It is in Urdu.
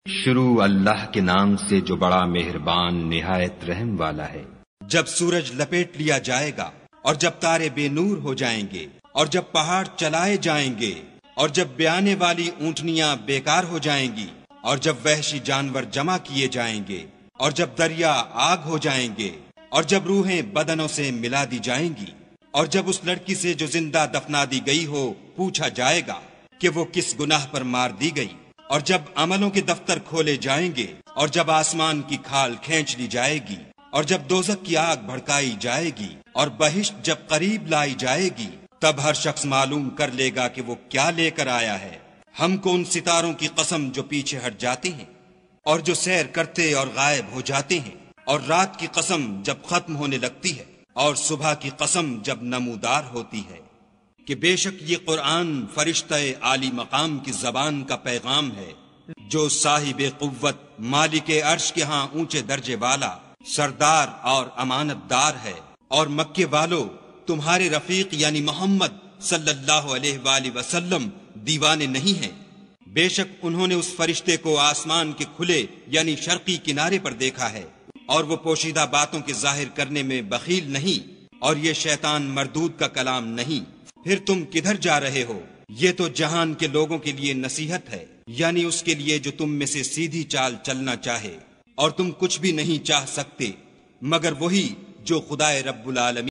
شروع اللہ کے نام سے جو بڑا مہربان نہایت رحم والا ہے۔ جب سورج لپیٹ لیا جائے گا اور جب تارے بے نور ہو جائیں گے اور جب پہاڑ چلائے جائیں گے اور جب بیانے والی اونٹنیاں بیکار ہو جائیں گی اور جب وحشی جانور جمع کیے جائیں گے اور جب دریا آگ ہو جائیں گے اور جب روحیں بدنوں سے ملا دی جائیں گی اور جب اس لڑکی سے جو زندہ دفنا دی گئی ہو پوچھا جائے گا کہ وہ کس گناہ پر مار دی گئی، اور جب عملوں کے دفتر کھولے جائیں گے اور جب آسمان کی کھال کھینچ لی جائے گی اور جب دوزخ کی آگ بھڑکائی جائے گی اور بہشت جب قریب لائی جائے گی، تب ہر شخص معلوم کر لے گا کہ وہ کیا لے کر آیا ہے۔ ہم کو ان ستاروں کی قسم جو پیچھے ہٹ جاتے ہیں اور جو سیر کرتے اور غائب ہو جاتے ہیں، اور رات کی قسم جب ختم ہونے لگتی ہے اور صبح کی قسم جب نمودار ہوتی ہے، کہ بے شک یہ قرآن فرشتہ عالی مقام کی زبان کا پیغام ہے، جو صاحب قوت مالک عرش کے ہاں اونچے درجے والا سردار اور امانت دار ہے۔ اور مکے والو، تمہارے رفیق یعنی محمد صلی اللہ علیہ وآلہ وسلم دیوانے نہیں ہیں، بے شک انہوں نے اس فرشتے کو آسمان کے کھلے یعنی شرقی کنارے پر دیکھا ہے، اور وہ پوشیدہ باتوں کے ظاہر کرنے میں بخیل نہیں، اور یہ شیطان مردود کا کلام نہیں۔ پھر تم کدھر جا رہے ہو؟ یہ تو جہان کے لوگوں کے لیے نصیحت ہے، یعنی اس کے لیے جو تم میں سے سیدھی چال چلنا چاہے، اور تم کچھ بھی نہیں چاہ سکتے مگر وہی جو خدائے رب العالمین